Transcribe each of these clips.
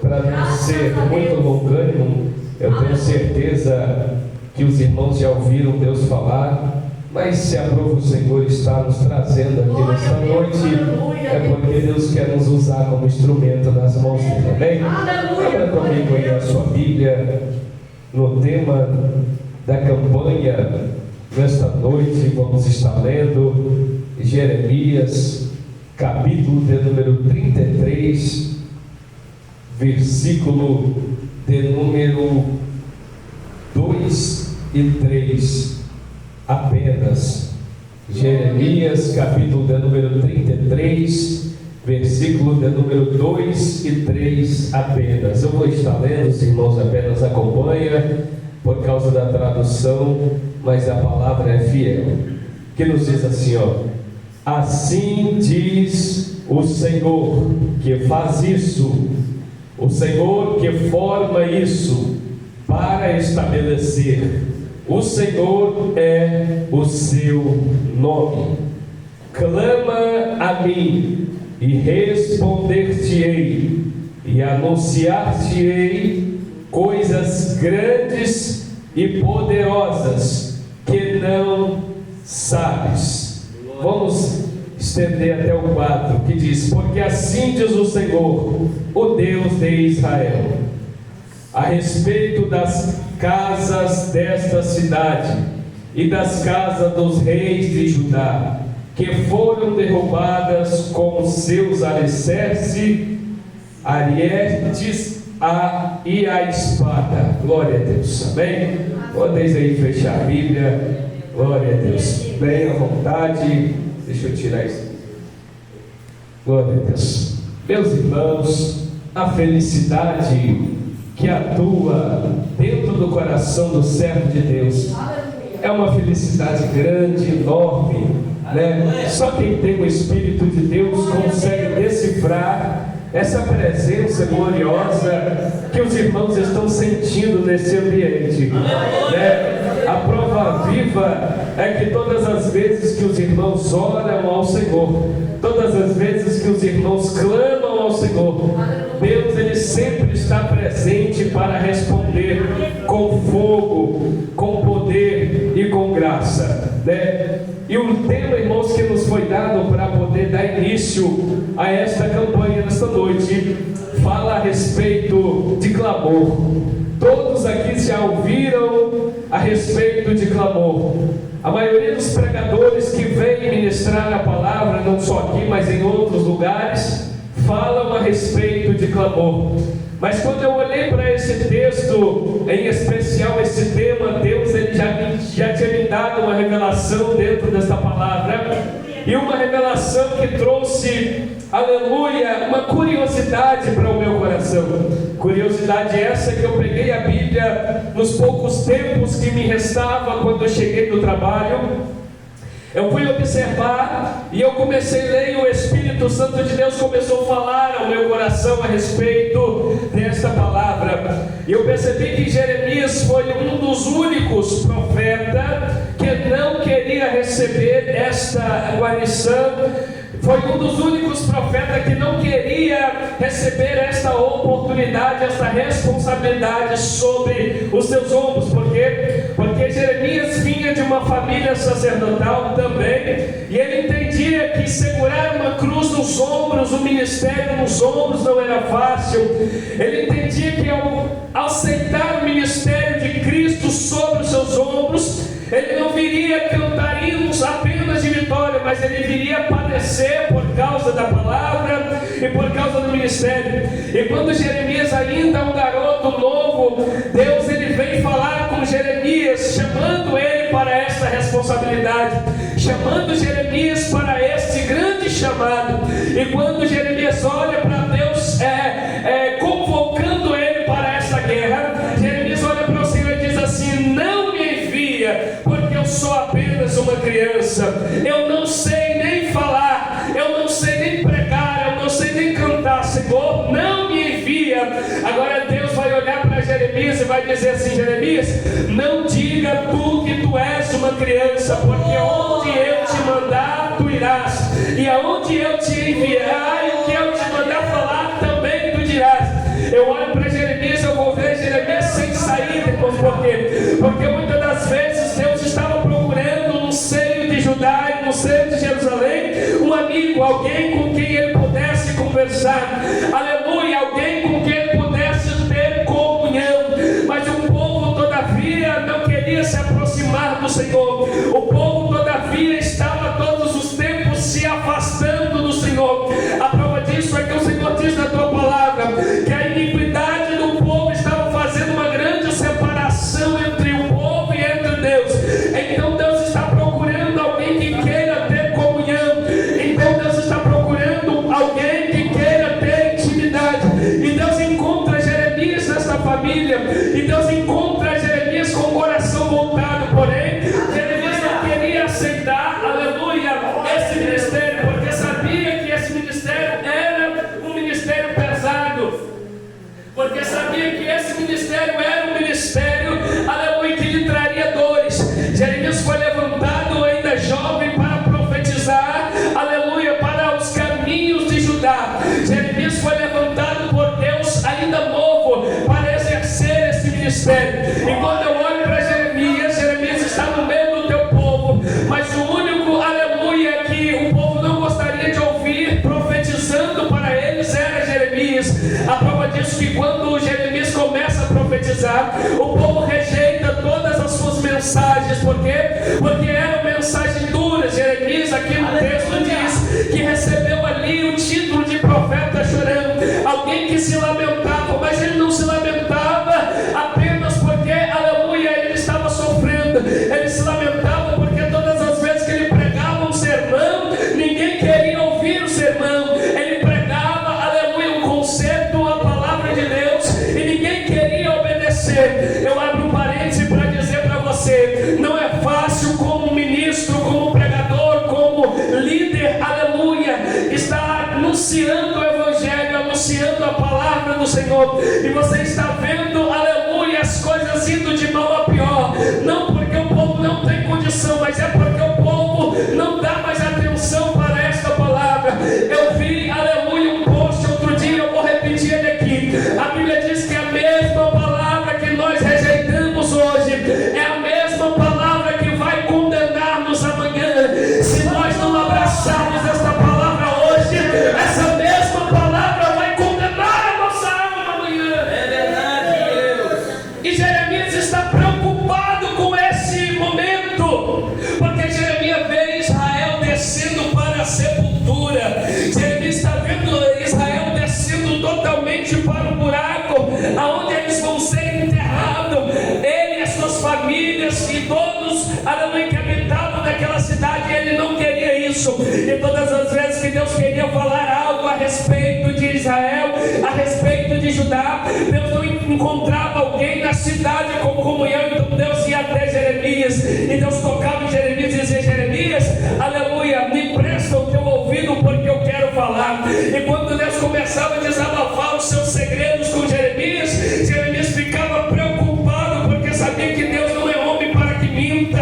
Para não ser muito longânimo, eu tenho certeza que os irmãos já ouviram Deus falar, mas se aprova o Senhor está nos trazendo aqui nesta noite, é porque Deus quer nos usar como instrumento nas mãos dele, amém? Abra comigo aí a sua Bíblia no tema da campanha. Nesta noite vamos estar lendo Jeremias, capítulo de número 33, versículo de número 2 e 3 apenas. Jeremias, capítulo de número 33, versículo de número 2 e 3 apenas. Eu vou estar lendo, os irmãos apenas acompanham por causa da tradução, mas a palavra é fiel, que nos diz assim, assim diz o Senhor que faz isso, o Senhor que forma isso para estabelecer. O Senhor é o seu nome. Clama a mim e responder-te-ei e anunciar-te-ei coisas grandes e poderosas que não sabes. Vamos estender até o 4, que diz: porque assim diz o Senhor, o Deus de Israel, a respeito das casas desta cidade e das casas dos reis de Judá, que foram derrubadas com seus alicerces, arietes e a espada. Glória a Deus, amém? Podeis aí fechar a Bíblia. Glória a Deus, bem à vontade. Deixa eu tirar isso. Glória a Deus. Meus irmãos, a felicidade que atua dentro do coração do servo de Deus é uma felicidade grande, enorme, né? Só quem tem o Espírito de Deus consegue decifrar essa presença gloriosa que os irmãos estão sentindo nesse ambiente, né? A prova viva é que todas as vezes que os irmãos oram ao Senhor, todas as vezes que os irmãos clamam ao Senhor, Deus ele sempre está presente para responder com fogo, com poder e com graça, né? E o tema, irmãos, que nos foi dado para poder dar início a esta campanha nesta noite, fala a respeito de clamor. Todos aqui já ouviram a respeito de clamor. A maioria dos pregadores que vêm ministrar a palavra, não só aqui, mas em outros lugares, falam a respeito de clamor. Mas quando eu olhei para esse texto, em especial esse tema, Deus ele já tinha me dado uma revelação dentro desta palavra, e uma revelação que trouxe, aleluia, uma curiosidade para o meu coração. Curiosidade essa que eu peguei a Bíblia nos poucos tempos que me restava quando eu cheguei do trabalho. Eu fui observar e eu comecei a ler, e o Espírito Santo de Deus começou a falar ao meu coração a respeito desta palavra. E eu percebi que Jeremias foi um dos únicos profetas que não queria receber esta guarnição. Foi um dos únicos profetas que não queria receber esta oportunidade, esta responsabilidade sobre os seus ombros. Por quê? Porque Jeremias vinha de uma família sacerdotal também, e ele entendia que segurar uma cruz nos ombros, um ministério nos ombros, não era fácil. Ele entendia que ao aceitar o ministério de Cristo sobre os seus ombros, ele não viria cantar hinos apenas de vitória, mas ele viria padecer por causa da palavra e por causa do ministério. E quando Jeremias ainda é um garoto novo, Deus ele vem falar com Jeremias, chamando ele para esta responsabilidade, chamando Jeremias para este grande chamado. E quando Jeremias olha para Deus convocando ele para esta guerra, Jeremias olha para o Senhor e diz assim: não me envia, porque eu sou apenas uma criança, eu não sei nem falar, eu não sei nem pregar, eu não sei nem cantar. Senhor, não me envia. Agora Deus vai olhar para Jeremias e vai dizer assim: Jeremias, não diga tu que tu és uma criança, porque onde eu te mandar tu irás, e aonde eu te enviar e o que eu te mandar falar também tu dirás. Eu olho para Jeremias, eu vou ver Jeremias sem saída, irmãos. Por quê? Porque muitas das vezes Deus estava procurando no seio de Judá e no seio de Jerusalém um amigo, alguém com quem ele pudesse conversar, aleluia, alguém com quem ele pudesse ter comunhão. Mas o povo todavia não queria se aproximar do Senhor. O povo todavia estava todos os tempos se afastando do Senhor. A prova disso é que o Senhor diz na tua palavra que a iniquidade do povo estava fazendo uma grande separação entre o povo e entre Deus. Então Deus está procurando alguém que queira ter comunhão. Então Deus está procurando alguém que queira ter intimidade. E Deus encontra Jeremias nesta família. E Deus encontra Jeremias com o coração voltado. Porém, Jeremias não queria aceitar, aleluia, esse ministério, porque sabia que esse ministério era um ministério pesado. Porque sabia que esse ministério era um ministério, aleluia, que lhe traria dores. Jeremias foi levantado ainda jovem para profetizar, aleluia, para os caminhos de Judá. Jeremias foi levantado por Deus ainda novo para exercer esse ministério. E quando eu olho para Jeremias, Jeremias está no meio do teu povo, mas o único, aleluia, que o povo não gostaria de ouvir profetizando para eles era Jeremias. A prova disso que quando Jeremias começa a profetizar, o povo rejeita todas as suas mensagens. Por quê? Porque eram mensagens duras. Jeremias aqui no texto diz que recebeu ali o título de profeta chorando, alguém que se lamentava, mas ele não se lamentava apenas porque, aleluia, ele estava sofrendo. Ele se lamentava porque todas as vezes que ele pregava um sermão, ninguém queria ouvir o sermão. Ele pregava, aleluia, um conceito, a palavra de Deus, e ninguém queria obedecer. Eu abro um parêntese para dizer para você, não é fácil como ministro, como pregador, como líder, aleluia, estar anunciando o evangelho, anunciando a palavra do Senhor, e você está vendo, aleluia, as coisas indo de mal a pior, não porque o povo não tem condição, mas é porque o povo não dá mais atenção para esta palavra. Eu vi, aleluia, um post outro dia, eu vou repetir ele aqui. A Bíblia diz que a mesma palavra que nós rejeitamos hoje é a mesma palavra que vai condenar-nos amanhã. Se nós não abraçarmos esta palavra hoje, essa mesma palavra vai condenar a nossa alma amanhã. É verdade, Deus. E Jeremias está preocupado com esse momento, porque Jeremias vê Israel descendo para a sepultura. Jeremias está vendo Israel descendo totalmente para o buraco, aonde eles vão ser enterrados. Ele e as suas famílias e todos, aleluia, que habitavam naquela cidade. Ele não queria isso. E todas as vezes que Deus queria falar algo a respeito de Israel, a respeito de Judá, Deus não encontrava alguém na cidade com comunhão. Então Deus ia até Jeremias, e Deus tocava em Jeremias e dizia: Jeremias, aleluia, me empresta o teu ouvido porque eu quero falar. E quando Deus começava a desabafar os seus segredos com Jeremias, Jeremias ficava preocupado, porque sabia que Deus não é homem para que minta.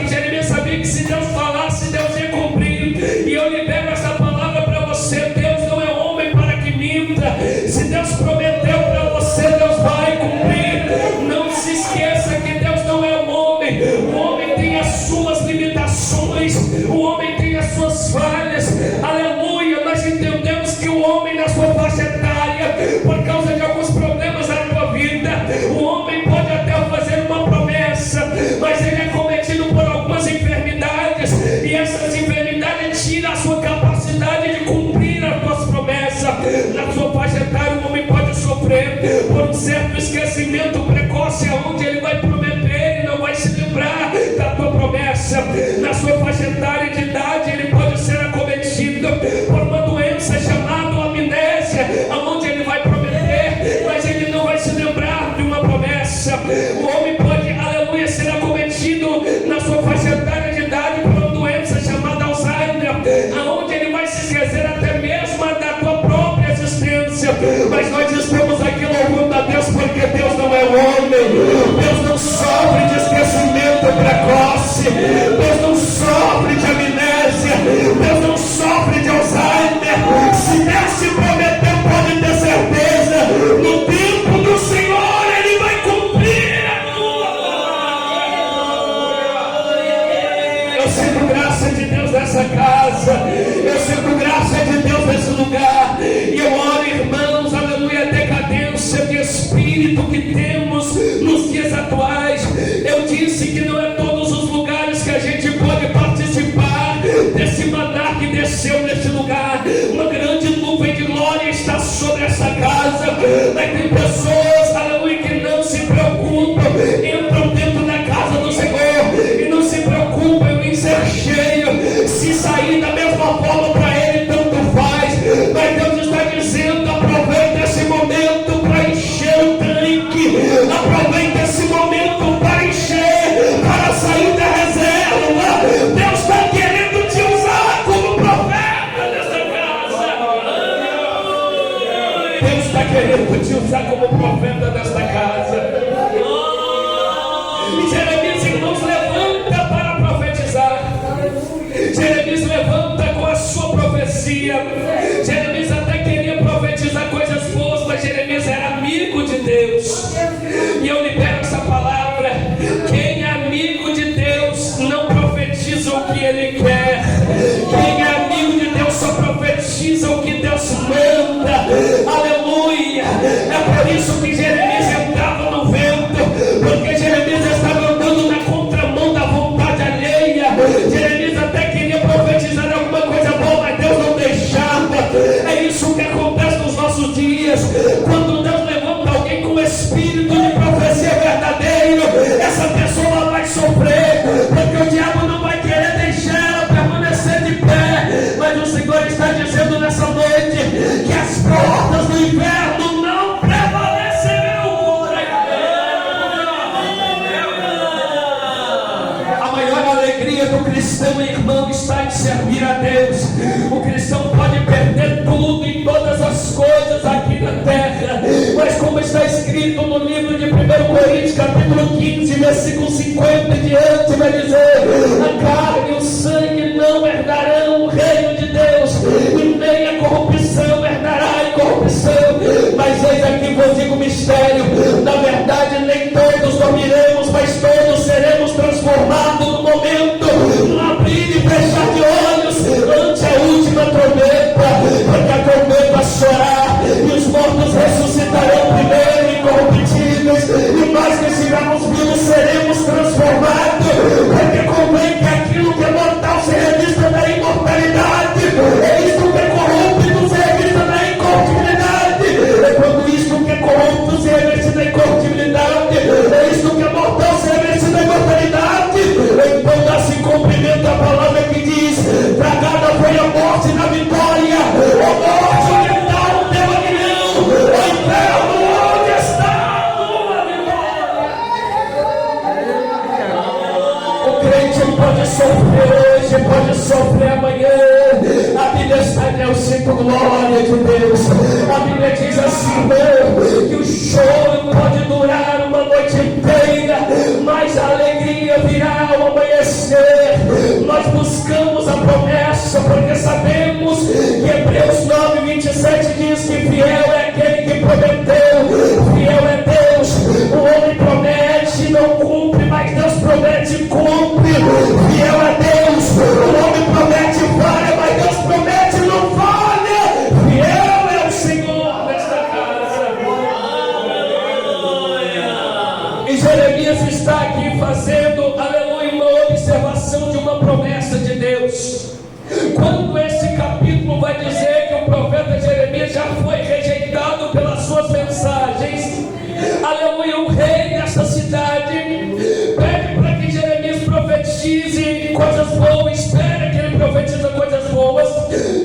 Jeremias sabia que se Deus falasse, Deus ia cumprir. E eu libero essa palavra para você: Deus não é homem para que minta. Se Deus prometeu para você, Deus vai cumprir. Não se esqueça que Deus não é um homem. O homem tem as suas limitações, o homem tem as suas falhas. Aleluia, nós entendemos que o homem na sua faixa etária, por causa de alguns problemas na tua vida, o homem pode até fazer uma promessa, mas ele é cometido por algumas enfermidades, e essas enfermidades tiram a sua capacidade de cumprir as tuas promessas. Na sua faixa etária, o homem pode sofrer por um certo esquecimento precoce, onde ele vai prometer e não vai se lembrar da tua promessa. Na sua faixa etária de idade, ele pode ser acometido por uma doença chamada amnésia, onde ele vai prometer, mas ele não vai se lembrar de uma promessa. O homem pode, aleluia, ser acometido na sua faixa etária de idade por uma doença chamada Alzheimer, onde ele vai se esquecer até mesmo da tua própria existência. Mas nós estamos aqui louvando a Deus porque Deus não Mas tem pessoas, aleluia, que não se preocupam, entram dentro da casa do Senhor e não se preocupam em ser cheio. Se sair da mesma forma para ele, tanto faz. Mas Deus está dizendo: aproveita esse momento para encher o tanque, aproveita esse momento para encher, para sair da reserva. Deus está querendo te usar como profeta nessa casa. Deus está querendo te usar como profeta desta casa. E Jeremias, irmãos, levanta para profetizar. Jeremias levanta com a sua profecia. Jeremias até queria profetizar coisas boas, mas Jeremias era amigo de Deus. E eu libero essa palavra: quem é amigo de Deus não profetiza o que ele quer. Quem é amigo de Deus só profetiza o que Deus manda. Aleluia. É por isso que Jeremias entrava no vento, porque Jeremias estava andando na contramão da vontade alheia. Jeremias até queria profetizar alguma coisa boa, mas Deus não deixava. É isso que acontece nos nossos dias. Quando Deus levanta alguém com espírito de profecia verdadeiro, essa pessoa vai sofrer, porque o diabo não vai querer deixar ela permanecer de pé. Mas o Senhor está dizendo nessa noite que as portas do inferno não prevalecerão contra ele. A maior alegria do cristão, irmão, está em servir a Deus. O cristão pode perder tudo e todas as coisas aqui na terra, mas como está escrito no livro de 1 Coríntios capítulo 15, versículo 50 e diante, vai dizer: a carne e o sangue não herdarão o reino de Deus, e nem a corrupção herdará a incorrupção. Mas eis aqui vos digo o mistério: na verdade nem todos dormiremos, mas todos seremos transformados no momento, no abrir e fechar de olhos, ante a última trombeta. Porque a trombeta chorar e os mortos ressuscitarão primeiro, incorruptíveis, e nós que estivermos vivos seremos transformados. Porque convém que aquilo que é mortal se revista da imortalidade, é isto que é corrupto se revista da incorruptibilidade. É quando isto que é corrupto se reveste da incorruptibilidade, é isto que é mortal se reveste da imortalidade. Então dá-se cumprimento a palavra que diz: tragada foi a morte na vitória. Ó morte, onde está o teu aguilhão? Ó inferno, onde está a tua vitória? O crente pode sofrer hoje, pode sofrer amanhã. A Bíblia está em cinco glória de Deus. A Bíblia diz assim, que o choro pode durar uma noite inteira, mas a alegria virá ao amanhecer. Nós buscamos a promessa porque sabemos que Hebreus 9, 27 diz que fiel é aquele que prometeu. Fiel é Deus. O homem promete e não cumpre, mas Deus promete e cumpre. Fiel é Deus. O homem promete e falha, mas Deus promete e não falha. Fiel é o Senhor nesta casa. E Jeremias está aqui fazendo, aleluia, uma observação de uma promessa de Deus. Quando esse capítulo vai dizer que o profeta Jeremias já foi rejeitado pelas suas mensagens, aleluia, o rei dessa cidade pede para que Jeremias profetize coisas boas, espera que ele profetize coisas boas,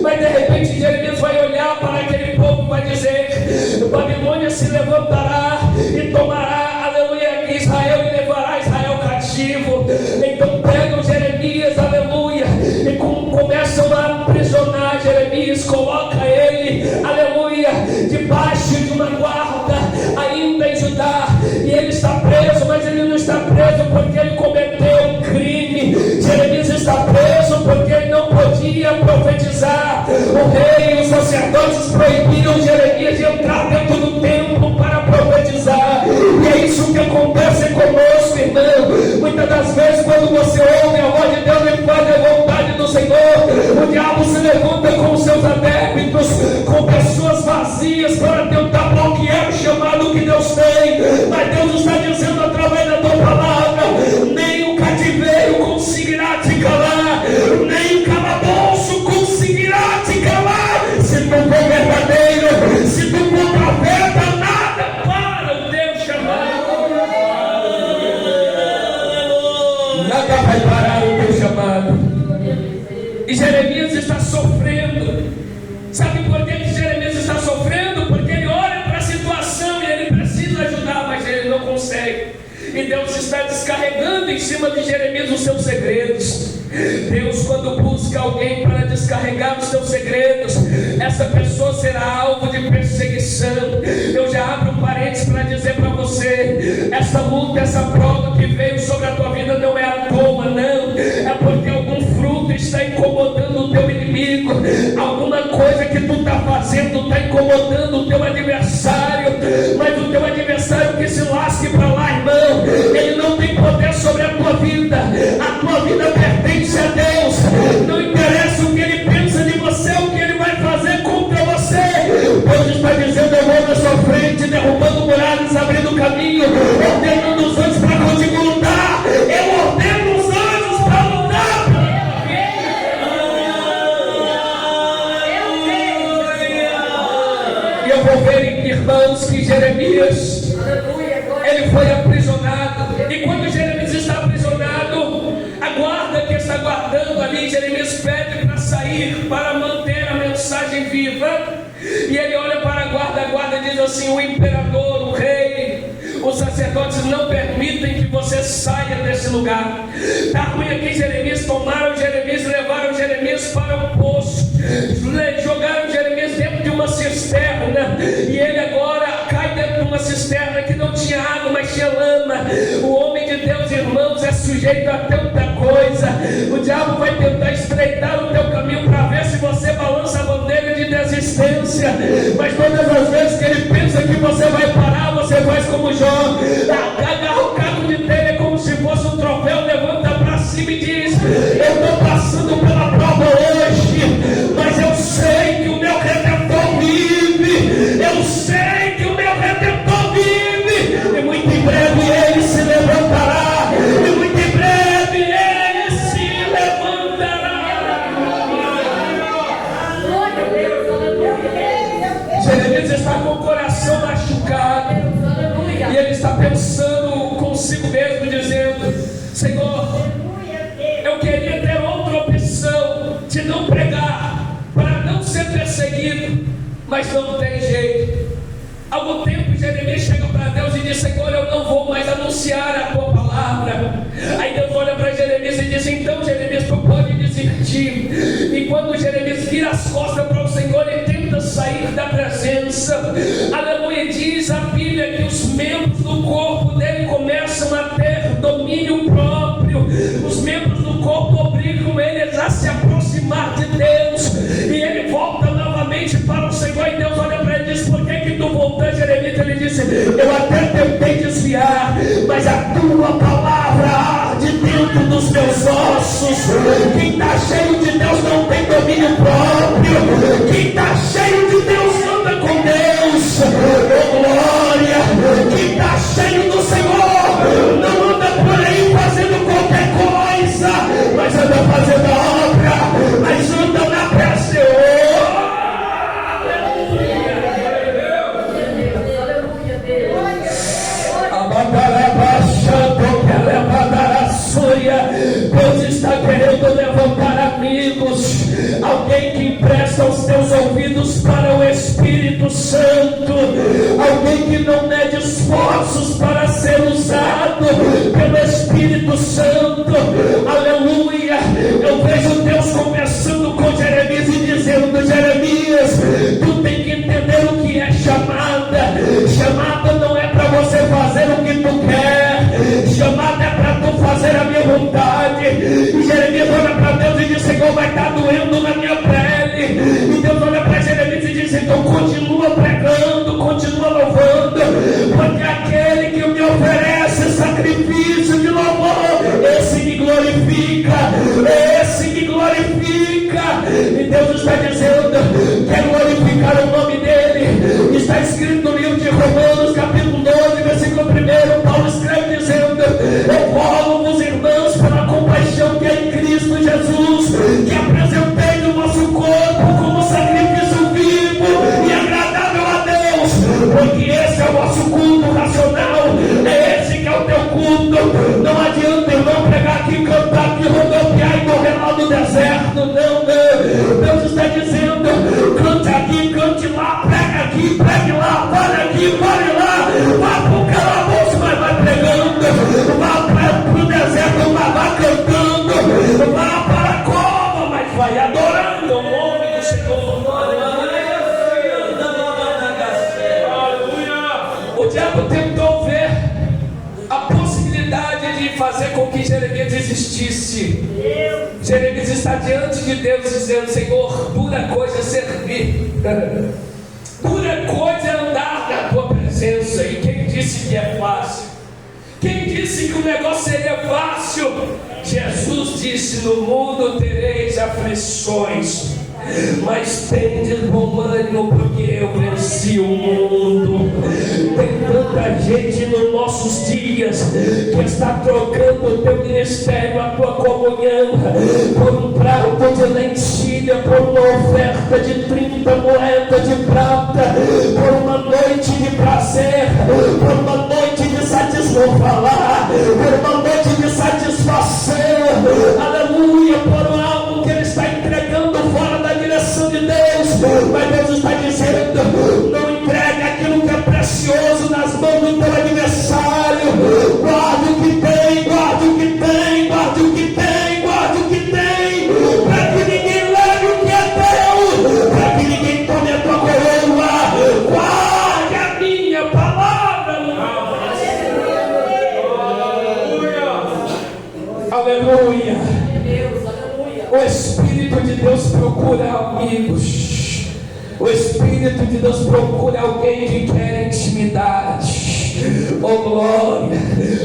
mas de repente Jeremias vai olhar para aquele povo e vai dizer: Babilônia se levantará e tomará, aleluia, Israel, e levará Israel cativo. Então pegam Jeremias, aleluia, e começam a aprisionar Jeremias, coloca ele, aleluia, debaixo de uma guarda, ainda em Judá, e ele está preso, mas ele não está preso porque ele cometeu um crime. Jeremias está preso porque ele não podia profetizar. O rei e os sacerdotes proibiram Jeremias de entrar dentro do templo para profetizar. E é isso que acontece conosco, irmão. Muitas das vezes, quando você ouve a voz de Deus e faz a vontade do Senhor, o diabo se levanta com os seus adeptos, com pessoas vazias, para tentar bloquear o chamado que Deus tem. Mas Deus está dizendo através da tua palavra: nem consegue. E Deus está descarregando em cima de Jeremias os seus segredos. Deus, quando busca alguém para descarregar os seus segredos, essa pessoa será alvo de perseguição. Eu já abro um parênteses para dizer para você: essa luta, essa prova que veio sobre a tua vida não é à toa, não. É porque algum fruto está incomodando o teu inimigo. Alguma coisa que tu está fazendo está incomodando o teu adversário. Mas o teu adversário que se lasque para lá, irmão, ele não tem poder sobre a tua vida. A tua vida pertence a Deus. Não interessa o que ele pensa de você, o que ele vai fazer contra você. Deus está dizendo: eu vou na sua frente, derrubando muralhas, abrindo caminho, ordenando os anjos para contigo lutar. Eu ordeno os anjos para lutar. E eu vou ver, irmãos, que Jeremias, ele foi aprisionado. E quando Jeremias está aprisionado, a guarda que está guardando ali, Jeremias pede para sair, para manter a mensagem viva. E ele olha para a guarda diz assim: o imperador, o rei, os sacerdotes não permitem que você saia desse lugar. Está ruim aqui. Jeremias, tomaram Jeremias, levaram Jeremias para um poço, jogaram Jeremias dentro de uma cisterna, e ele agora cai dentro de uma cisterna que não tinha água, mas tinha lama. O homem de Deus, irmãos, é sujeito a tanta coisa. O diabo vai tentar estreitar o teu caminho para ver se você balança a bandeira de desistência, mas todas as vezes que ele pensa que você vai parar, você faz como Jó, agarra o caco de telha como se fosse um troféu, levanta para cima e diz: eu estou passando pela prova hoje, mas eu sei que o meu Redentor vive. Eu sei que o meu Redentor vive, e muito em breve ele se levantará, e muito em breve ele se levantará. Jeremias está com o coração machucado, e ele está pensando consigo mesmo, dizendo: Senhor, eu queria ter outra opção de não pregar, para não ser perseguido, mas não tem jeito. Algum tempo Jeremias chega para Deus e diz: Senhor, eu não vou mais anunciar a tua palavra. Aí Deus olha para Jeremias e diz: então Jeremias, tu pode desistir. E quando Jeremias vira as costas para o Senhor, ele tenta sair da presença. Aleluia. Diz a Bíblia que os membros do corpo dele começam a ter domínio próprio. Os membros do corpo obrigam ele a se aproximar de Deus, e ele volta novamente para o Senhor. E Deus olha para ele e diz: por que tu voltou, Jeremias? Ele disse: eu até tentei desviar, mas a tua palavra arde dentro dos meus ossos. Quem está cheio de Deus não tem domínio próprio. Quem está cheio de Deus anda com Deus. Oh glória! Quem está cheio do Senhor não anda por aí fazendo qualquer coisa, mas anda fazendo a obra, mas anda na presença. Deus está querendo levantar amigos, alguém que empresta os teus ouvidos para o Espírito Santo, alguém que não mede esforços para ser usado pelo Espírito Santo. Aleluia. Eu vejo Deus conversando com Jeremias e dizendo: Jeremias, tu tem que entender o que é chamada. Chamada não é para você fazer o que tu quer, chamada é para tu fazer a minha vontade. E Jeremias olha para Deus e diz: Senhor, vai estar doendo na minha pele. E Deus olha para Jeremias e diz: então continua pregando, continua louvando, porque aquele que me oferece sacrifício de louvor, esse me glorifica, esse me glorifica. E Deus está dizendo: quero glorificar o nome dele. Está escrito no livro de Romanos, capítulo 12, versículo 1, Paulo escreve dizendo: eu falo-vos, irmãos, pela compaixão que é em Cristo Jesus, que apresentei o nosso corpo como sacrifício vivo e agradável a Deus. diabo tentou ver a possibilidade de fazer com que Jeremias desistisse. Jeremias está diante de Deus dizendo: Senhor, dura coisa é servir, dura coisa é andar na tua presença. E quem disse que é fácil? Quem disse que o negócio seria fácil? Jesus disse: no mundo tereis aflições, mas tende bom ânimo, porque eu venci o mundo. Tem tanta gente nos nossos dias que está trocando o teu ministério, a tua comunhão, por um prato de lentilha, por uma oferta de 30 moedas de prata, por uma noite de prazer, por uma noite de satisfação, por uma noite de satisfação, aleluia, por algo que ele está entregando fora da direção de Deus. Mas Deus está dizendo: não entregue aquilo que é precioso nas mãos do teu adversário. Guarde o que tem, guarde o que tem, guarde o que tem, guarde o que tem, para que ninguém leve o que é teu, para que ninguém tome a tua coroa. Guarde a minha palavra. Aleluia. O Espírito de Deus procura amigos. O Espírito de Deus procura alguém que quer intimidade. Oh glória!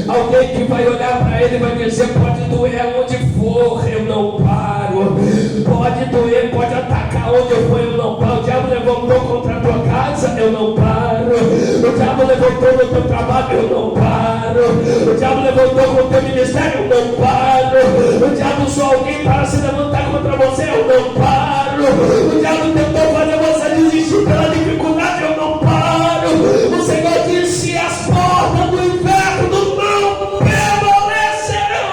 Alguém que vai olhar para ele e vai dizer: pode doer aonde for, eu não paro. Pode doer, pode atacar onde eu for, eu não paro. O diabo levantou contra a tua casa, eu não paro. O diabo levantou no teu trabalho, eu não paro. O diabo levantou contra o teu ministério, eu não paro. O diabo usou alguém para se levantar contra você, eu não paro. O diabo tentou fazer você desistir pela dificuldade, eu não paro. O Senhor disse: as portas do inferno não prevalecerão.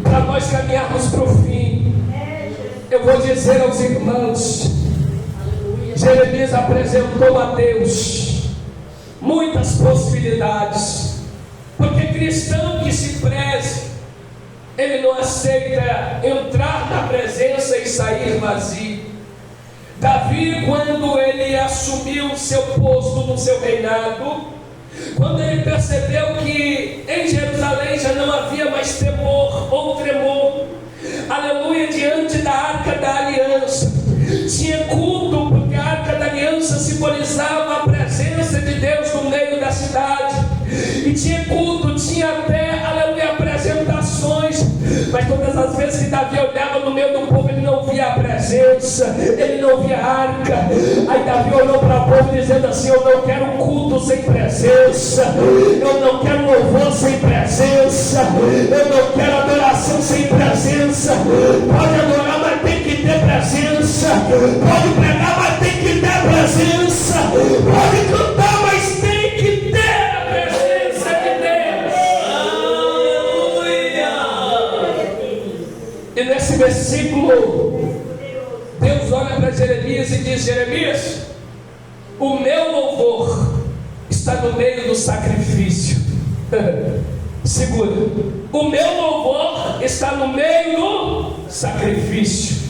Para nós caminharmos para o fim, eu vou dizer aos irmãos: Jeremias apresentou a Deus muitas possibilidades, porque cristão que se preze, ele não aceita entrar na presença e sair vazio. Davi, quando ele assumiu seu posto no seu reinado, quando ele percebeu que em Jerusalém já não havia mais temor ou tremor, aleluia, diante da Arca da Aliança, tinha culto, porque a Arca da Aliança simbolizava a presença de Deus no meio da cidade, e tinha culto, tinha até, aleluia, apresentações. Mas todas as vezes que Davi olhava no meio do povo, ele não via a presença, ele não via a arca. Aí Davi olhou para o povo dizendo assim: eu não quero culto sem presença, eu não quero louvor sem presença, eu não quero adoração sem presença. Pode adorar, mas tem que ter presença. Pode pregar, mas tem que ter presença. Pode cantar, mas tem que ter a presença de Deus. E nesse versículo, Deus olha para Jeremias e diz: Jeremias, o meu louvor está no meio do sacrifício. Segura, o meu louvor está no meio do sacrifício.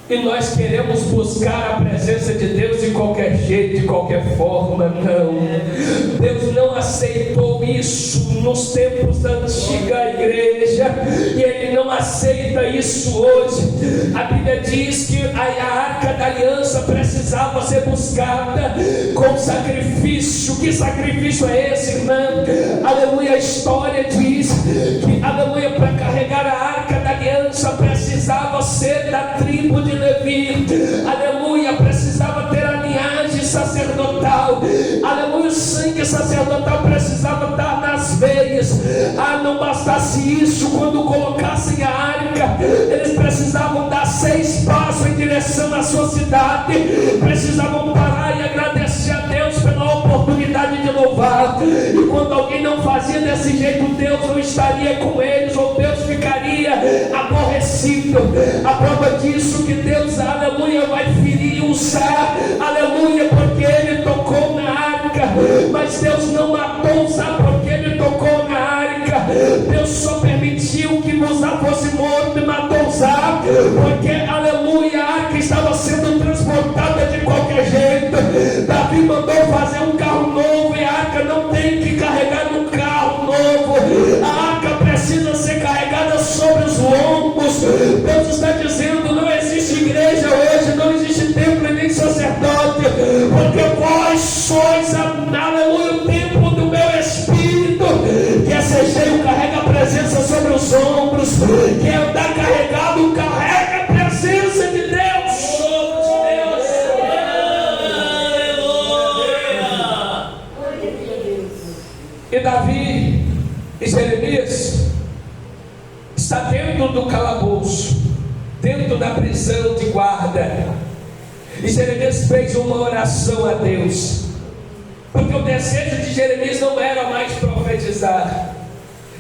E nós queremos buscar a presença de Deus de qualquer jeito, de qualquer forma. Não, Deus não aceitou isso nos tempos da antiga igreja, e Ele não aceita isso hoje. A Bíblia diz que a Arca da Aliança precisava ser buscada com sacrifício. Que sacrifício é esse, irmão? Aleluia, a história diz que, aleluia, para carregar a Arca da Aliança precisava ser da tribo de Levi, aleluia, precisava ter a linhagem sacerdotal, aleluia, o sangue sacerdotal precisava estar nas veias. Não bastasse isso, quando colocassem a arca, eles precisavam dar 6 passos em direção à sua cidade, precisavam parar e agradecer a Deus pela oportunidade de louvar. E quando alguém não fazia desse jeito, Deus não estaria com eles, ou Deus ficaria aborrecido. A prova disso que Deus, aleluia, vai ferir e usar, aleluia, porque Ele tocou na arca. Mas Deus não matou, sabe por que Ele tocou na arca? Deus só permitiu que Uzá fosse morto e matou Uzá, porque, aleluia, a arca estava sendo transportada de qualquer jeito. Davi mandou fazer um carro novo, e a arca não tem que carregar no carro novo, a arca precisa ser carregada sobre os lombos. Deus está dizendo: não existe igreja hoje, não existe templo e nem sacerdote, porque vós sois, aleluia, o templo do meu Espírito. Quer ser cheio, carrega a presença sobre os ombros. Quer andar carregado, carrega a presença de Deus sobre os meus. E Davi e Jeremias está dentro do calabouço, dentro da prisão de guarda. E Jeremias fez uma oração a Deus, porque o desejo de Jeremias não era mais profetizar.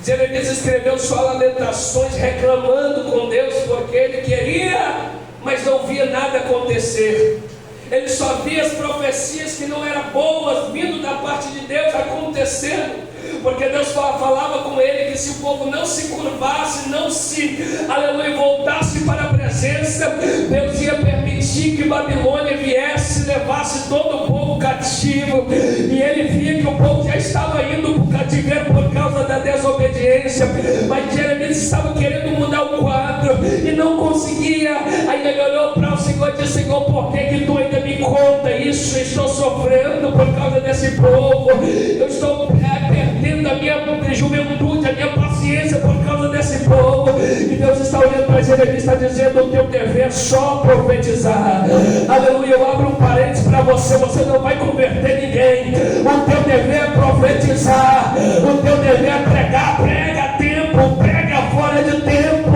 Jeremias escreveu suas lamentações, reclamando com Deus, porque ele queria, mas não via nada acontecer. Ele só via as profecias que não eram boas, vindo da parte de Deus, acontecendo. Porque Deus falava com ele que se o povo não se curvasse, não se, aleluia, voltasse para a presença, Deus ia permitir que Babilônia viesse, levasse todo o povo cativo. E ele via que o povo já estava indo para o cativeiro por causa da desobediência, mas Jeremias estava querendo mudar o quadro e não conseguia. Aí ele olhou para o Senhor e disse: Senhor, por que tu ainda me conta isso? Eu estou sofrendo por causa desse povo, eu estou perdendo a minha juventude, a minha paciência por causa desse povo. E Deus está olhando para Jeremias e está dizendo: o teu dever é só profetizar. Aleluia. Eu abro um parênteses para você: você não vai converter ninguém. O teu dever é profetizar, o teu dever é pregar. Prega a tempo, prega fora de tempo,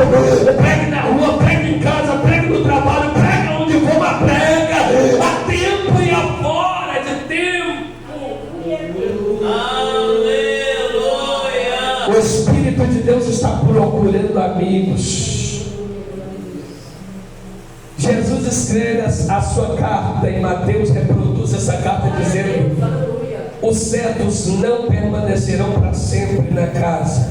pregue na rua, pregue em casa, pregue no trabalho, prega onde for, mas prega a tempo e a fora de tempo. O Espírito de Deus está procurando amigos. Jesus escreve a sua carta em Mateus, reproduz essa carta dizendo: os servos não permanecerão para sempre na casa,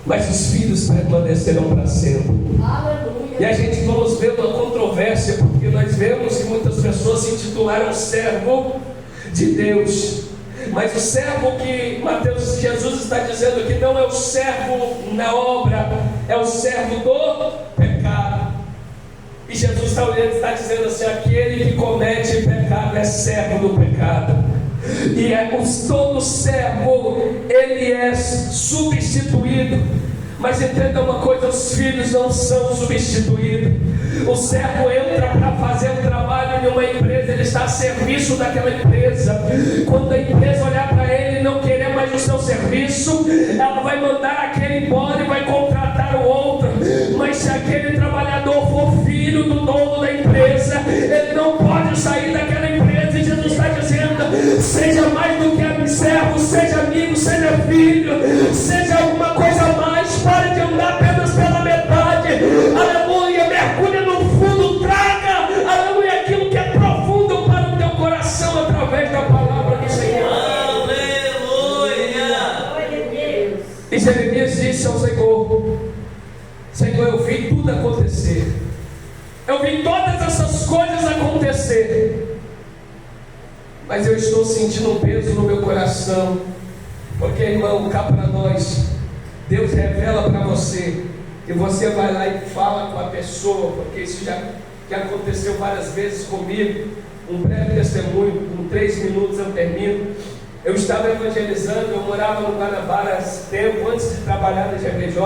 mas os filhos permanecerão para sempre. E a gente vamos ver uma controvérsia, porque nós vemos que muitas pessoas se intitularam servo de Deus. Mas o servo que Jesus está dizendo aqui não é o servo na obra, é o servo do pecado. E Jesus está dizendo assim: aquele que comete pecado é servo do pecado. E todo servo, ele é substituído. Mas entenda uma coisa: os filhos não são substituídos. O servo entra para fazer um trabalho em uma empresa, ele está a serviço daquela empresa. Quando a empresa olhar para ele e não querer mais o seu serviço, ela vai mandar aquele embora e vai contratar o outro. Mas se aquele trabalhador for filho do dono da empresa, ele não pode sair daquela empresa. E Jesus está dizendo: seja mais do que servo, seja amigo, seja filho, seja alguma coisa a mais. Pare de andar apenas pela metade. Aleluia. Mergulha no fundo, traga, aleluia, aquilo que é profundo para o teu coração através da palavra do Senhor. Aleluia. E Jeremias disse ao Senhor: Senhor, eu vi tudo acontecer, eu vi todas essas coisas acontecer, mas eu estou sentindo um peso no meu coração. Porque, irmão, cá para nós, Deus revela para você, e você vai lá e fala com a pessoa, porque isso já aconteceu várias vezes comigo. Um breve testemunho, com 3 minutos eu termino. Eu estava evangelizando, eu morava no Guanabara há tempo, antes de trabalhar na GVJ.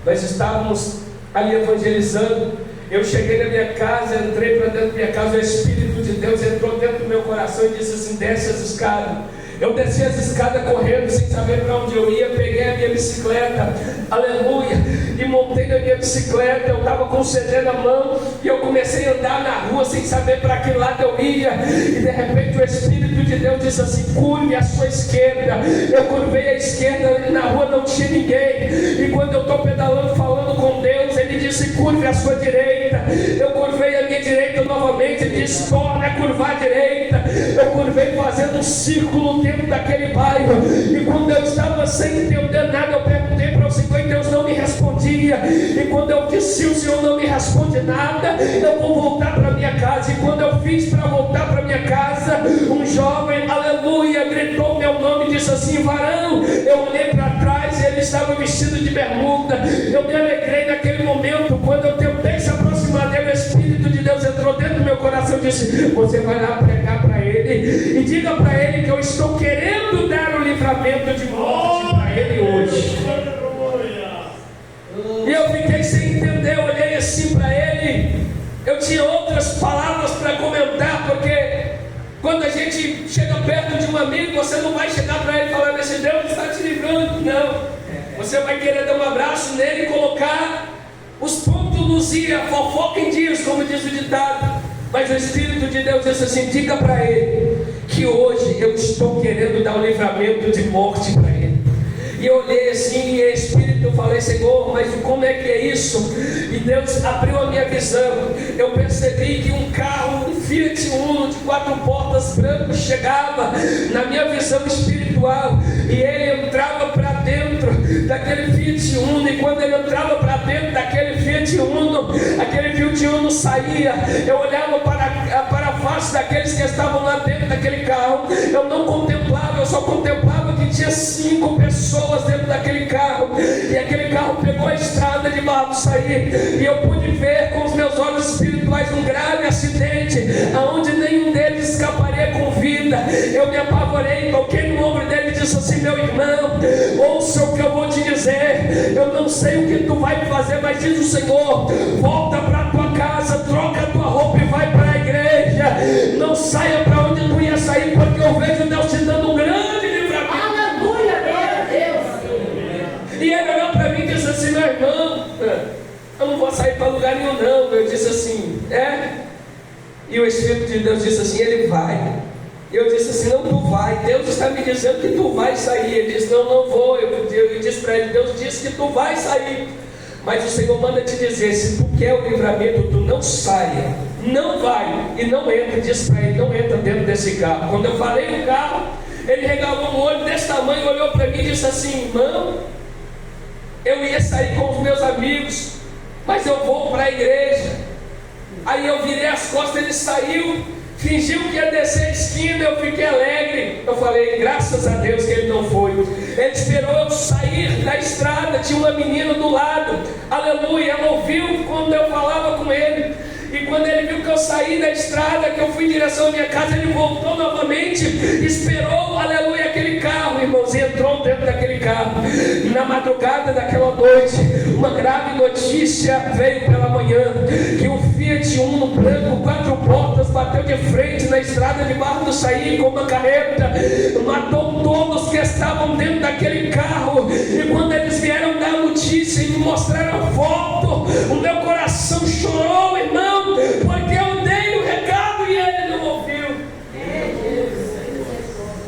Nós estávamos ali evangelizando. Eu cheguei na minha casa, entrei para dentro da minha casa, o Espírito de Deus entrou dentro do meu coração e disse assim: desce as escadas. Eu desci as escadas correndo, sem saber para onde eu ia. Peguei a minha bicicleta, aleluia, e montei na minha bicicleta. Eu estava com o CD na mão e eu comecei a andar na rua sem saber para que lado eu ia. E de repente o Espírito de Deus disse assim: curve a sua esquerda. Eu curvei a esquerda e na rua não tinha ninguém. E quando eu estou pedalando, falando com Deus, Ele disse: curve a sua direita. Eu curvei a minha direita novamente. Ele disse: torna a curvar a direita. Eu curvei fazendo um círculo dentro daquele bairro. E quando eu estava sem entender nada, eu perguntei para o Senhor e Deus não me respondia. E quando eu disse: o Senhor não me responde nada, eu vou voltar para minha casa. E quando eu fiz para voltar para minha casa, jovem, aleluia, gritou meu nome e disse assim: varão. Eu olhei para trás e ele estava vestido de bermuda. Eu me alegrei naquele momento. Quando eu tentei se aproximar dele, o Espírito de Deus entrou dentro do meu coração e disse: você vai lá pregar para ele e diga para ele que eu estou querendo dar o livramento de morte para ele hoje. E eu fiquei sem entender, eu olhei assim para ele. Eu tinha outras palavras para comentar, porque quando a gente chega perto de um amigo, você não vai chegar para ele falando assim: Deus está te livrando. Não, você vai querer dar um abraço nele e colocar os pontos nos i, a fofoca em dias, como diz o ditado. Mas o Espírito de Deus disse assim: diga para ele que hoje eu estou querendo dar um livramento de morte para ele. E eu olhei assim, e Espírito, eu falei: Senhor, mas como é que é isso? E Deus abriu a minha visão. Eu percebi que um carro, um Fiat Uno de 4 portas branco chegava na minha visão espiritual, e ele entrava para dentro daquele Fiat Uno, e quando ele entrava para dentro daquele Fiat Uno, aquele Fiat Uno saía. Eu olhava para a face daqueles que estavam lá dentro daquele carro. Eu não contemplava, eu só contemplava que tinha 5 pessoas dentro daquele carro, e aquele carro pegou a estrada de Barra do Saí, e eu pude ver com os meus olhos espirituais um grave acidente, aonde nenhum deles escaparia com vida. Eu me apavorei, toquei no ombro dele e disse assim: meu irmão, ouça o que eu vou te dizer. Eu não sei o que tu vai fazer, mas diz o Senhor: volta para a tua casa, troca a tua roupa e vai para a igreja. Não saia para onde tu ia sair, porque eu vejo Deus te dando um grande livramento. Aleluia, Deus. E ele olhou para mim e disse assim: meu irmão, eu não vou sair para lugar nenhum não. Eu disse assim: é? E o Espírito de Deus disse assim: ele vai. Eu disse assim: não, tu vai, Deus está me dizendo que tu vai sair. Ele disse: não vou. Eu disse para ele: Deus disse que tu vai sair, mas o Senhor manda te dizer, se tu quer o livramento, tu não saia, não vai e não entra. Disse para ele: não entra dentro desse carro. Quando eu falei no carro, ele regalou um olho desse tamanho, olhou para mim e disse assim: irmão, eu ia sair com os meus amigos, mas eu vou para a igreja. Aí eu virei as costas, ele saiu, fingiu que ia descer a esquina. Eu fiquei alegre. Eu falei: graças a Deus que ele não foi. Ele esperou eu sair da estrada, tinha uma menina do lado, aleluia. Ela ouviu quando eu falava com ele, e quando ele viu que eu saí da estrada, que eu fui em direção à minha casa, ele voltou novamente, esperou, aleluia, aquele carro, irmãos, e entrou dentro daquele carro. Na madrugada daquela noite, uma grave notícia veio pela manhã, que um Fiat Uno branco, 4 portas, bateu de frente na estrada de Barra do Saí com uma carreta, matou todos que estavam dentro daquele carro. E quando eles vieram dar a notícia e me mostraram a foto, o meu coração chorou, irmão, porque eu dei o recado e ele não ouviu.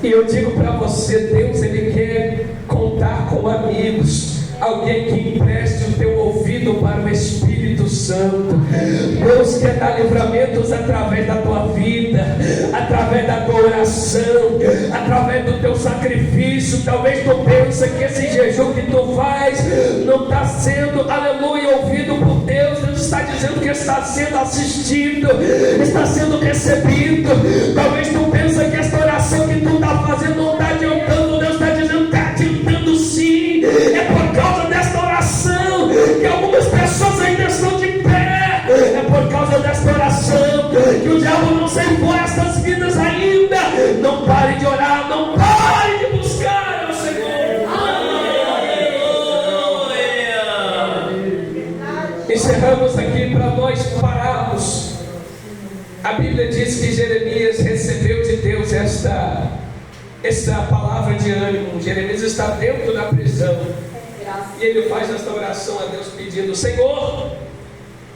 E eu digo para você: Deus, Ele quer contar com amigos, alguém que empreste o teu ouvido para o Espírito Santo. Deus quer dar livramentos através da tua vida, através da tua oração, através do teu sacrifício. Talvez tu pense que esse jejum que tu faz não está sendo, aleluia, ouvido por Deus. Deus está dizendo que está sendo assistido, está sendo recebido. Talvez tu pense que esta oração que tu está fazendo não está adiantando. Deus está dizendo: está adiantando sim. É por causa desta oração que algumas pessoas ainda estão de pé. É por causa desta oração que o diabo não ceifou estas vidas ainda. Não pare de orar, não pare de buscar ao Senhor. Encerramos aqui para nós pararmos. A Bíblia diz que Jeremias recebeu de Deus esta palavra de ânimo. Jeremias está dentro da prisão, e ele faz esta oração a Deus pedindo: Senhor,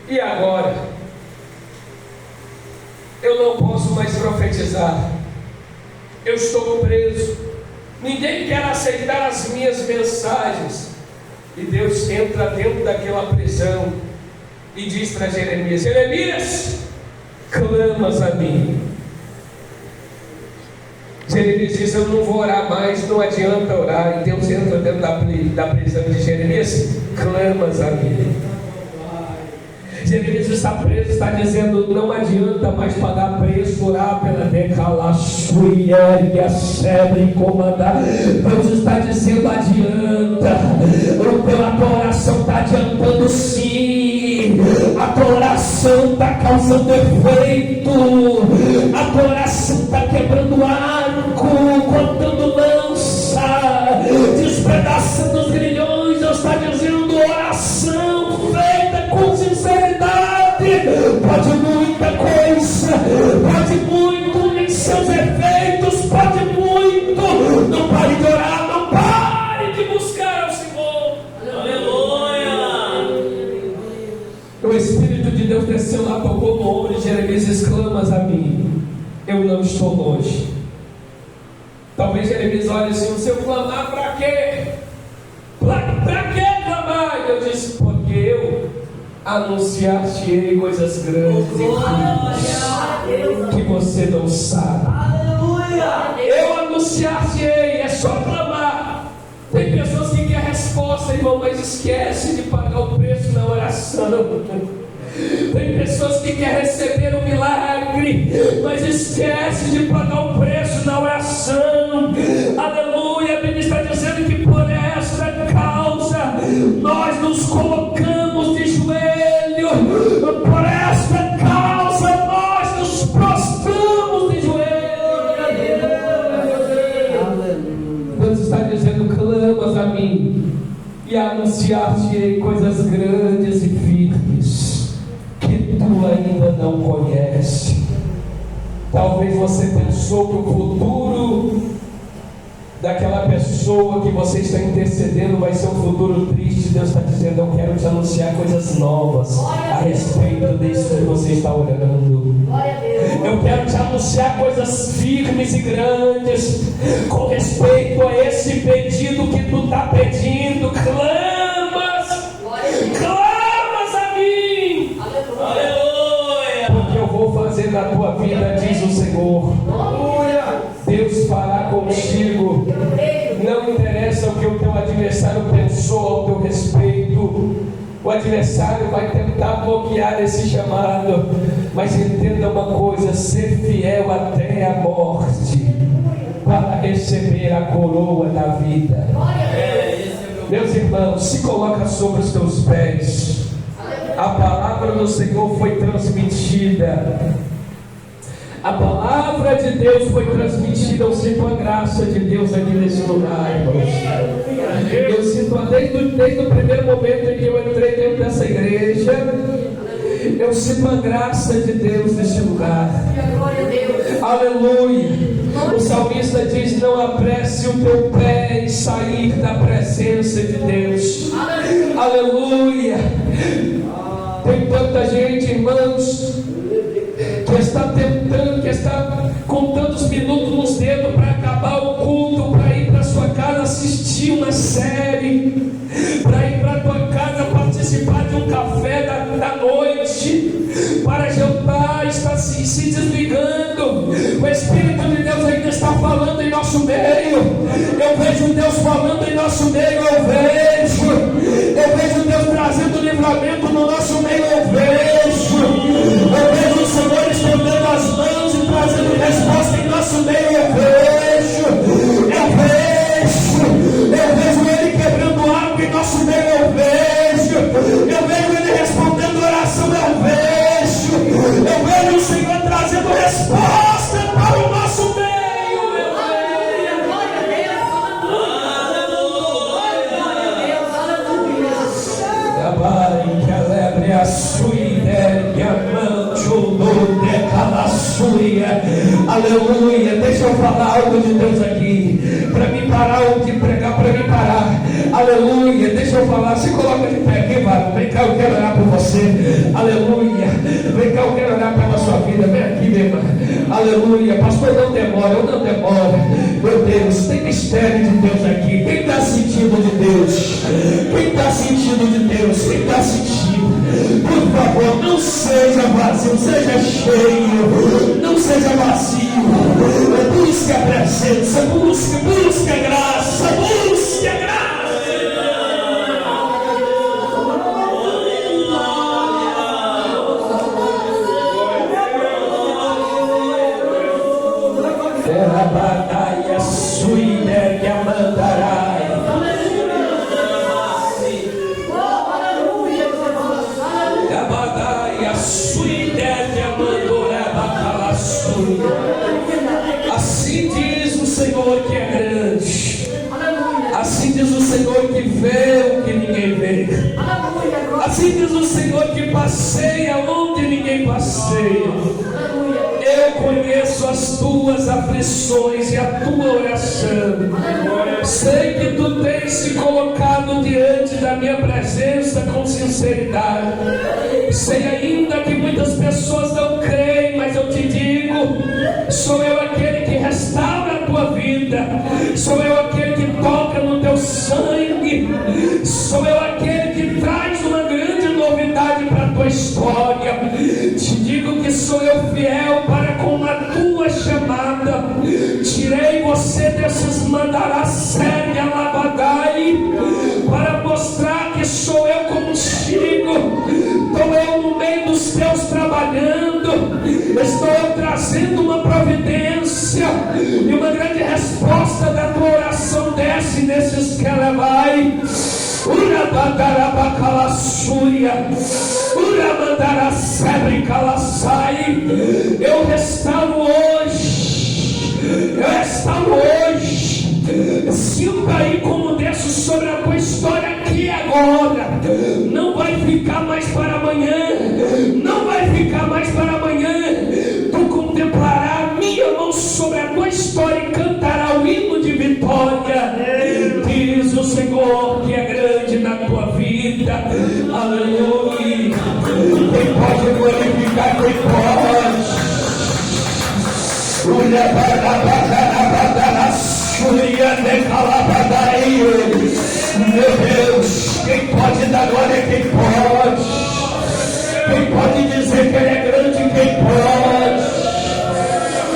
e agora? Eu não posso mais profetizar, eu estou preso, ninguém quer aceitar as minhas mensagens. E Deus entra dentro daquela prisão e diz para Jeremias: Jeremias, clamas a mim. Jeremias diz: eu não vou orar mais, não adianta orar. E Deus entra dentro da prisão de Jeremias: clamas a mim. Jeremias está preso, está dizendo: não adianta mais pagar preço, orar pela decalaçuia e a sebre e comandar. Deus está dizendo: adianta. A tua oração está adiantando, sim. A tua oração está causando efeito. A tua oração está quebrando arco, cortando lança, despedaçando os grilhões. Deus está dizendo: oração feita com sinceridade pode muita coisa, pode muito em seus efeitos, pode muito. Não pare de orar, não pare de buscar ao Senhor. Aleluia. O Espírito de Deus desceu lá, tocou no ombro de Jeremias e exclamas a mim: eu não estou longe. Talvez Jeremias olhe assim: se eu clamar, para quê? Para que clamar? Eu disse: porque eu anunciar-te-ei coisas grandes e firmes que você não sabe. Eu anunciar-te-ei, é só clamar. Tem pessoas que querem resposta, irmão, mas esquece de pagar o preço na oração. Tem pessoas que querem receber um milagre, mas esquece de pagar o preço na oração. Aleluia. A Bíblia está dizendo que por esta causa nós nos colocamos de joelho. Por esta causa nós nos prostramos de joelho. Deus está dizendo: clamas a mim e anunciar-te-ei coisas grandes e firmes que tu ainda não conhece. Talvez você pensou que o futuro daquela pessoa que você está intercedendo vai ser um futuro triste. Deus está dizendo: eu quero te anunciar coisas novas a respeito disso que você está orando. Eu quero te anunciar coisas firmes e grandes com respeito a esse pedido que tu está pedindo. Clamas a mim. Aleluia. Porque eu vou fazer na tua vida, diz o Senhor. Deus fará contigo. Não interessa o que o teu adversário pensou ao teu respeito. O adversário vai tentar bloquear esse chamado, mas entenda uma coisa: ser fiel até a morte para receber a coroa da vida. Meus irmãos, se coloca sobre os teus pés. A palavra do Senhor foi transmitida. A palavra de Deus foi transmitida. Eu sinto a graça de Deus aqui nesse lugar, irmãos. Eu sinto desde o primeiro momento em que eu entrei dentro dessa igreja, eu sinto a graça de Deus nesse lugar. Aleluia. O salmista diz: não apresse o teu pé em sair da presença de Deus. Aleluia. Tem tanta gente, irmãos, que está tentando, que está contando os minutos nos dedos para acabar o culto, para ir para sua casa assistir uma série, para ir para tua casa participar de um café da noite, para jantar, está se desligando. O Espírito de Deus ainda está falando em nosso meio. Eu vejo Deus falando em nosso meio. Eu vejo Deus trazendo livramento no nosso meio. Eu vejo o Senhor estendendo as mãos e trazendo resposta em nosso meio. Eu vejo Ele quebrando água em nosso meio. Eu vejo Ele respondendo oração. Eu vejo o Senhor trazendo resposta para o nosso meio. Aleluia. Deixa eu falar algo de Deus aqui, para mim parar de pregar, para mim parar. Aleluia. Deixa eu falar. Se coloca de pé aqui, vai. Vem cá, eu quero orar por você. Aleluia. Vem cá, eu quero orar pela sua vida. Vem aqui, minha irmã. Aleluia. Pastor, não demora, eu não demoro. Meu Deus, tem mistério de Deus aqui. Quem está sentindo de Deus? Quem está sentindo de Deus? Quem está sentindo? Por favor, não seja vazio, seja cheio. Não seja vazio. Busque a presença, busque a graça, busque a graça. Era batalha suína que amandarai. A batalha suína que amandorava suína. Assim diz o Senhor que é grande. Assim diz o Senhor que vê o que ninguém vê. Assim diz o Senhor que passeia onde ninguém passeia. Eu conheço as tuas aflições e a tua oração. Sei que tu tens se colocado diante da minha presença com sinceridade. Sei ainda que muitas pessoas não creem, mas eu te digo: sou eu aquele que restaura a tua vida. Sou eu aquele que toca no teu sangue. Sou eu aquele que traz uma grande novidade para a tua história. Te digo que sou eu fiel para com a tua chamada. Tirei você desses mandaracé e alabadai para mostrar que sou eu contigo. Estou eu no meio dos teus trabalhando. Estou eu trazendo uma providência e uma grande resposta da tua oração desce nesses que ela vai. Eu restauro hoje. Eu restauro hoje. Sinta aí como desço sobre a tua história aqui agora. Não vai ficar mais para amanhã. Não vai ficar mais para amanhã. Tu contemplarás a minha mão sobre a tua história e cantará o hino de vitória. Diz o Senhor que é grande na tua vida. Aleluia. Quem pode glorificar, quem pode. Meu Deus, quem pode dar glória, quem pode. Quem pode dizer que Ele é grande, quem pode.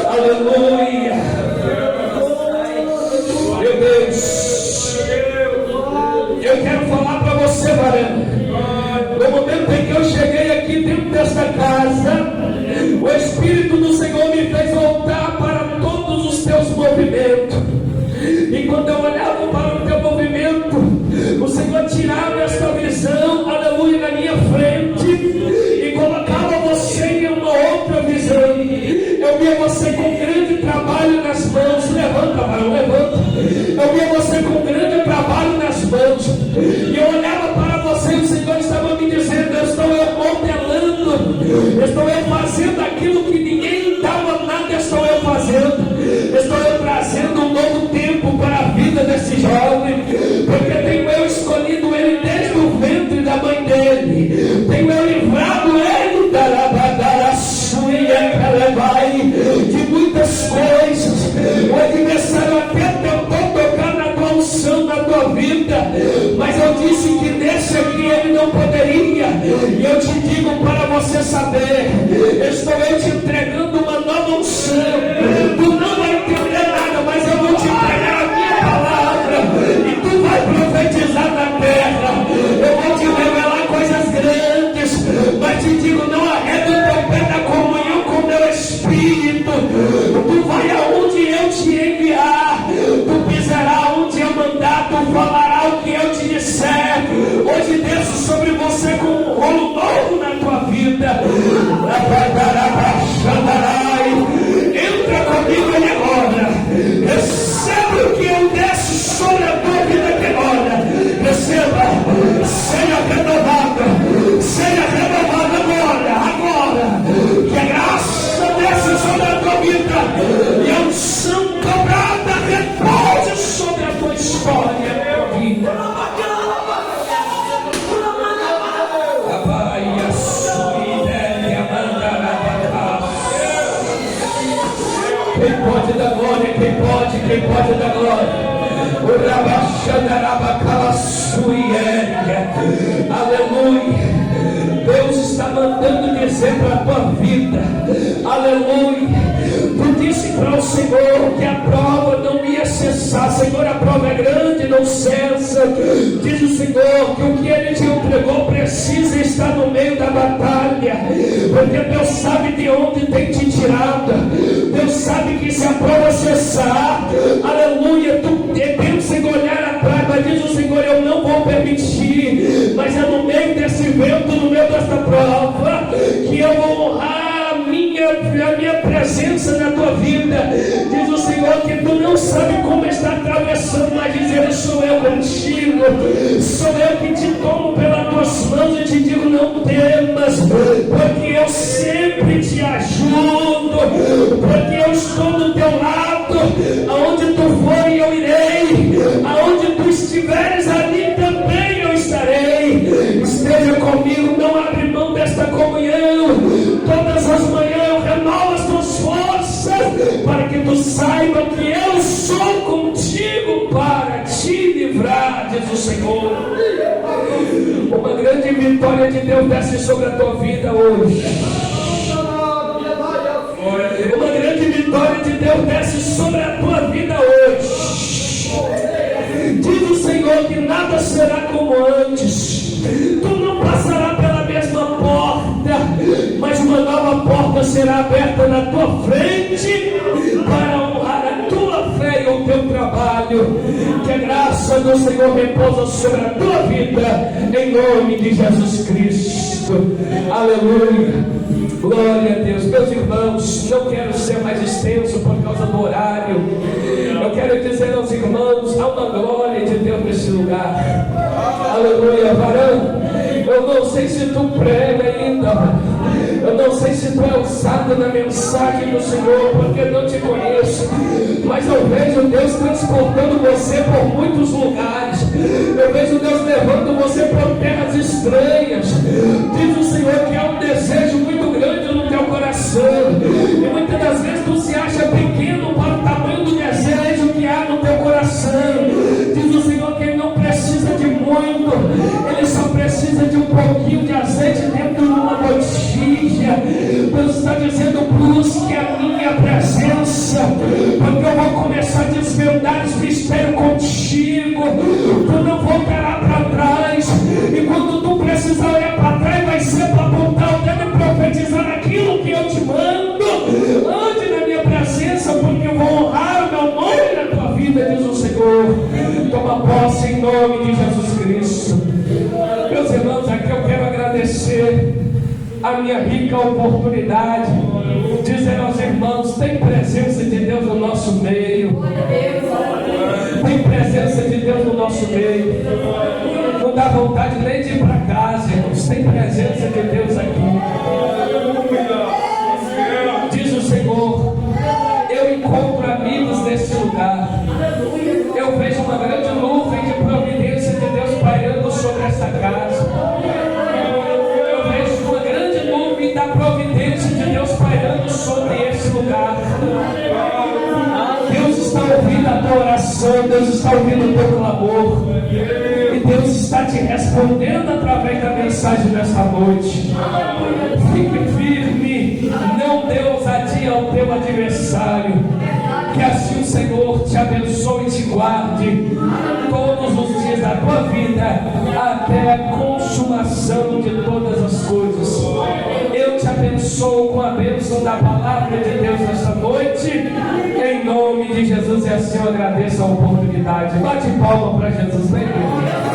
Aleluia. Meu Deus, eu quero falar para você, varão. No momento em que eu cheguei aqui dentro desta casa, o Espírito do Senhor me fez voltar para todos os teus movimentos. E quando eu olhava para o teu movimento, o Senhor tirava esta visão, aleluia, na minha frente e colocava você em uma outra visão. Eu via você com grande trabalho nas mãos. Levanta, varão, levanta. Eu via você com grande trabalho nas mãos. E eu olhava para você e o Senhor estava me dizendo: estou eu modelando, estou eu fazendo aquilo que ninguém dava nada, estou eu fazendo. Estou eu trazendo um novo tempo para a vida desse jovem, porque tenho eu escolhido ele desde o ventre da mãe dele. Tenho eu livrado ele de muitas coisas. O adversário até tentou tocar na tua unção, na tua vida, mas eu disse que nesse aqui ele não poderia. E eu te digo para você saber: estou eu te entregando uma nova unção. Tu não vai entender nada, mas eu vou te entregar a minha palavra e tu vai profetizar na terra. Eu vou te revelar coisas grandes, mas te digo: não arreda o teu pé da comunhão com meu Espírito. Tu vai aonde eu te enviar, tu pisará onde eu mandar, tu falará o que eu te disser. Hoje desço sobre você com um rolo novo na tua vida. Entra comigo aqui agora. Receba o que eu desço sobre a tua vida aqui agora. Receba. Seja renovado. Seja renovado agora. Que a graça desce sobre a tua vida. E a unção dobrada repouse sobre a tua história, minha vida. Quem pode dar glória, quem pode dar glória. O aleluia. Deus está mandando dizer para a tua vida, aleluia. Tu disse para o Senhor que a prova não ia cessar. Senhor, a prova é grande, não cessa. Diz o Senhor que o que Ele te entregou precisa estar no meio da batalha, porque Deus sabe de onde tem te tirado. Deus sabe que se a prova processar, aleluia, Deus, Senhor, olhar atrás, mas diz o Senhor, eu não vou permitir, mas é no meio desse vento, no meio desta prova, que eu vou honrar a minha presença na tua vida. Diz o Senhor que tu não sabe como está atravessando, mas dizer, sou eu contigo, sou eu que te tomo pelas tuas mãos e te digo, não temas, porque eu sempre te ajudo, porque eu estou do teu lado, aonde tu for eu irei, aonde tu estiveres ali também eu estarei. Esteja comigo, não abre mão desta comunhão, todas as manhãs eu renovo as tuas forças, para que tu saiba que eu sou contigo para te livrar, diz o Senhor. Uma grande vitória de Deus desce sobre a tua vida hoje. Uma grande vitória de Deus desce sobre a tua vida hoje. Diz o Senhor que nada será como antes. Tu não passarás pela mesma porta, mas uma nova porta será aberta na tua frente para honrar a tua fé e o teu trabalho. Que a graça do Senhor repousa sobre a tua vida, em nome de Jesus Cristo. Aleluia. Glória a Deus. Meus irmãos, não quero ser mais extenso por causa do horário. Eu quero dizer aos irmãos, há uma glória de Deus nesse lugar. Aleluia. Varão, eu não sei se tu prega ainda, eu não sei se tu é usado na mensagem do Senhor, porque eu não te conheço, mas eu vejo Deus transportando você por muitos lugares. Eu vejo Deus levando você por terras estranhas. Diz o Senhor que há um desejo muito grande no teu coração, e muitas das vezes tu se acha pequeno para o tamanho do desejo que há no teu coração. Diz o Senhor que Ele não precisa de muito, Ele só precisa de um pouquinho de azeite dentro de uma botija. Deus está dizendo, busque a minha presença, porque eu vou começar a desvendar os mistérios contigo. Tu não voltará para trás, e quando tu precisar olhar para trás, vai ser para apontar o dedo e profetizar aquilo que eu te mando. Ande na minha presença, porque eu vou honrar o meu nome na tua vida, diz o Senhor. Toma posse em nome de Jesus Cristo. Meus irmãos, aqui eu quero agradecer a minha rica oportunidade, dizer aos irmãos, tem presença de Deus no nosso meio. Tem presença de Deus no nosso meio. Não dá vontade nem de ir para casa, irmãos. Tem presença de Deus aqui. Diz o Senhor, eu encontro amigos nesse lugar. Eu vejo uma grande nuvem de providência de Deus pairando sobre essa casa. Eu vejo uma grande nuvem da providência de Deus pairando sobre esse lugar. Deus está ouvindo a tua oração, Deus está ouvindo o teu clamor, e Deus está te respondendo através da mensagem desta noite. Fique firme, não dê ousadia ao teu adversário. Que assim o Senhor te abençoe e te guarde todos os dias da tua vida, até a consumação de todas as coisas. Eu te abençoo com a bênção da palavra de Deus nesta noite, em nome de Jesus, e assim eu agradeço a oportunidade. Bate palma para Jesus, né, igreja?